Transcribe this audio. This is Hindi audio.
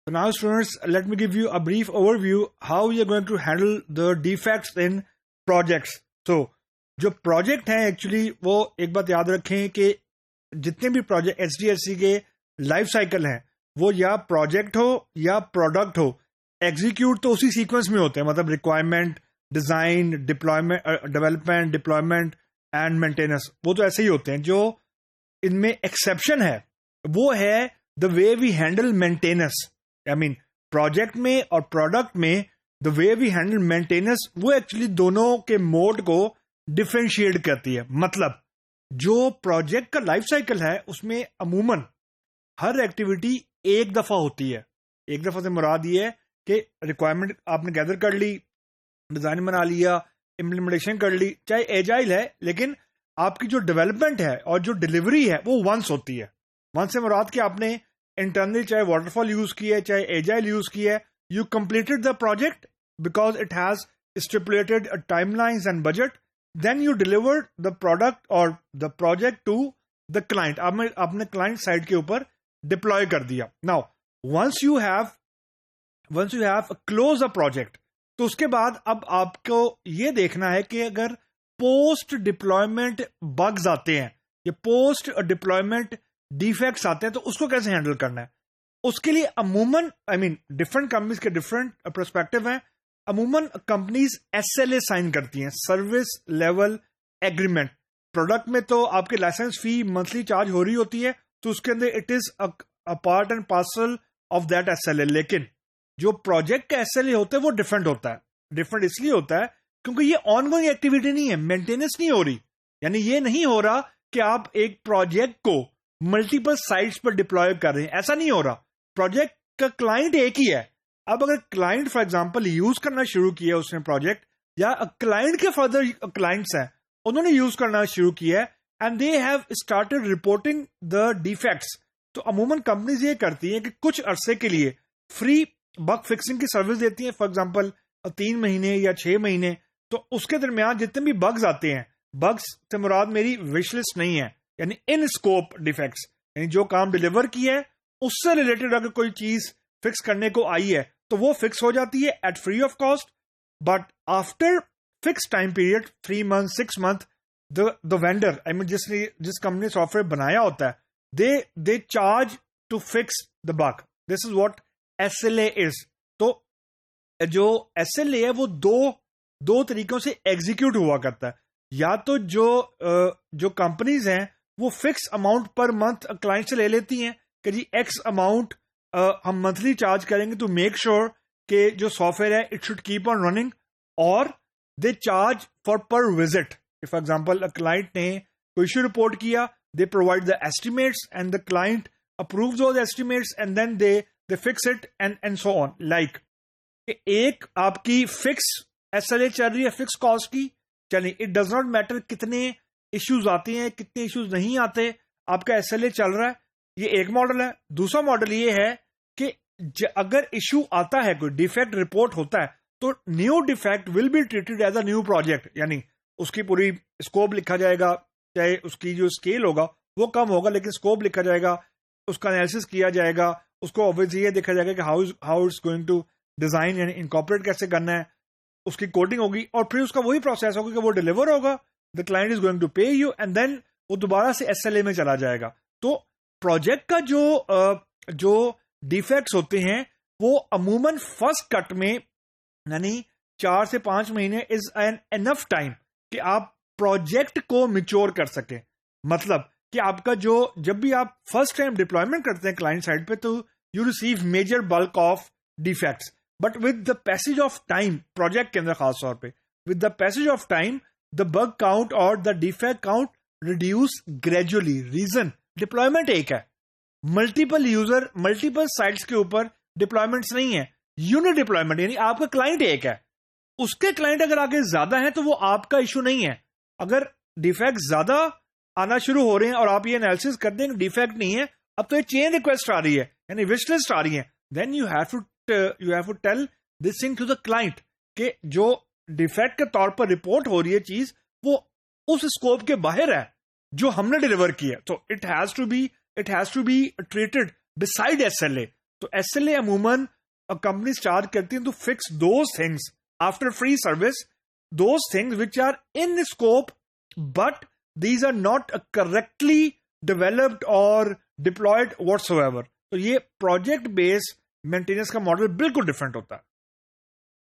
So now students, let me give you a brief overview how you are going to handle the defects in projects. So जो प्रोजेक्ट है एक्चुअली वो एक बात याद रखें कि जितने भी प्रोजेक्ट एचडीएफसी के लाइफ साइकिल हैं वो या प्रोजेक्ट हो या प्रोडक्ट हो, एग्जीक्यूट तो उसी सीक्वेंस में होते हैं, मतलब requirement, design, deployment, development, deployment and maintenance, वो तो ऐसे ही होते हैं. जो इनमें एक्सेप्शन है वो है the way we handle maintenance. I mean project में और प्रोडक्ट में the way we handle maintenance वो एक्चुअली दोनों के मोड को डिफरेंशिएट करती है. मतलब जो प्रोजेक्ट का लाइफ साइकिल है उसमें अमूमन हर एक्टिविटी एक दफा होती है. एक दफा से मुराद ये है कि रिक्वायरमेंट आपने गैदर कर ली, डिजाइन बना लिया, इम्प्लीमेंटेशन कर ली, चाहे एजाइल है, लेकिन आपकी जो डेवलपमेंट है और जो डिलीवरी है वो वंस होती है. वंस से मुराद कि आपने इंटरनल चाहे वाटरफॉल यूज किया है चाहे एजाइल यूज किया है, you completed the project because it has stipulated timelines and budget, then you delivered the product और the project to the client. आपने क्लाइंट साइड के ऊपर डिप्लॉय कर दिया. Now once you have close a project, तो उसके बाद अब आपको ये देखना है कि अगर पोस्ट डिप्लॉयमेंट बग्स आते हैं या पोस्ट डिप्लॉयमेंट डिफेक्ट्स आते हैं तो उसको कैसे हैंडल करना है. उसके लिए अमूमन डिफरेंट कंपनीज के डिफरेंट पर्सपेक्टिव हैं. अमूमन कंपनीज एसएलए साइन करती हैं, सर्विस लेवल एग्रीमेंट. प्रोडक्ट में तो आपके लाइसेंस फी मंथली चार्ज हो रही होती है, तो उसके अंदर it is a part and parcel of that SLA. लेकिन जो प्रोजेक्ट का एसएलए होता है वो डिफरेंट होता है. डिफरेंट इसलिए होता है क्योंकि ये ऑनगोइंग एक्टिविटी नहीं है, मेंटेनेंस नहीं हो रही. यानी ये नहीं हो रहा कि आप एक प्रोजेक्ट को मल्टीपल साइट्स पर डिप्लॉय कर रहे हैं, ऐसा नहीं हो रहा. प्रोजेक्ट का क्लाइंट एक ही है. अब अगर क्लाइंट फॉर एग्जांपल यूज करना शुरू किया उसने प्रोजेक्ट, या क्लाइंट के फर्दर क्लाइंट्स हैं उन्होंने यूज करना शुरू किया है and they have started reporting the defects, तो अमूमन कंपनीज ये करती हैं कि कुछ अरसे के लिए फ्री बग फिक्सिंग की सर्विस देती हैं. फॉर एग्जांपल 3 महीने या 6 महीने. तो उसके दरमियान जितने भी बग्स आते हैं, बग्स से मुराद मेरी विश लिस्ट नहीं है, यानी इन स्कोप डिफेक्ट्स, यानी जो काम डिलीवर किया है उससे रिलेटेड अगर कोई चीज फिक्स करने को आई है तो वो फिक्स हो जाती है at free of cost. But after fix time period 3 month 6 month the vendor, जिस कंपनी ने सॉफ्टवेयर बनाया होता है, they charge to fix the bug. This is what SLA is. तो जो एसएलए है वो दो तरीकों से एग्जीक्यूट हुआ करता है. या तो जो कंपनीज हैं वो fix amount per month client से ले लेती हैं कि जी एक्स अमाउंट हम मंथली चार्ज करेंगे टू मेक श्योर कि जो सॉफ्टवेयर है it should keep on running, और they charge for per visit. For example client ने कोई इशू रिपोर्ट किया, they provide the estimates and the client approve those estimates and then they fix it and so on. Like एक आपकी फिक्स एसएलए चल रही है फिक्स कॉस्ट की, चलिए इट डज नॉट मैटर कितने इश्यूज आते हैं कितने इश्यूज नहीं आते, आपका एसएलए चल रहा है. ये एक मॉडल है. दूसरा मॉडल ये है कि अगर इशू आता है, कोई डिफेक्ट रिपोर्ट होता है, तो new defect will be treated as a new project. यानी उसकी पूरी स्कोप लिखा जाएगा, चाहे उसकी जो स्केल होगा वो कम होगा लेकिन स्कोप लिखा जाएगा, उसका एनालिसिस किया जाएगा, उसको ऑब्वियसली ये देखा जाएगा कि how it's going to design यानी इनकॉर्पोरेट कैसे करना है, उसकी कोडिंग होगी और फिर उसका वही प्रोसेस होगा कि वो डिलीवर होगा, the client is going to pay you and then वो दोबारा से एसएलए में चला जाएगा. तो प्रोजेक्ट का जो डिफेक्ट्स होते हैं वो अमूमन फर्स्ट कट में यानी 4 से 5 महीने इज एन एनफ टाइम कि आप प्रोजेक्ट को मिच्योर कर सकें. मतलब कि आपका जब भी आप फर्स्ट टाइम डिप्लॉयमेंट करते हैं क्लाइंट साइड पे, तो you receive major bulk of defects. But with the passage of time, project के अंदर खास तौर पे with the passage of time, the bug count और the defect count reduce gradually. Reason deployment एक है, मल्टीपल यूजर मल्टीपल साइट्स के ऊपर डिप्लॉयमेंट्स नहीं है. यूनिट डिप्लॉयमेंट यानी आपका क्लाइंट एक है, उसके क्लाइंट अगर आगे ज्यादा है तो वो आपका इशू नहीं है. अगर डिफेक्ट ज्यादा आना शुरू हो रहे हैं और आप ये एनालिसिस कर दें डिफेक्ट नहीं है, अब तो ये चेन रिक्वेस्ट आ रही है यानी विश लिस्ट आ रही है, then you have to tell this thing to the client कि जो डिफेक्ट के तौर पर रिपोर्ट हो रही है चीज वो उस स्कोप के बाहर है जो हमने डिलीवर किया. तो it has to be treated beside SLA. तो SLA अमूमन कंपनी स्टार्ट करती है to fix those things after free service, those things which are in scope but these are not correctly developed or deployed whatsoever. तो ये प्रोजेक्ट बेस्ड मेंटेनेंस का मॉडल बिल्कुल डिफरेंट होता है.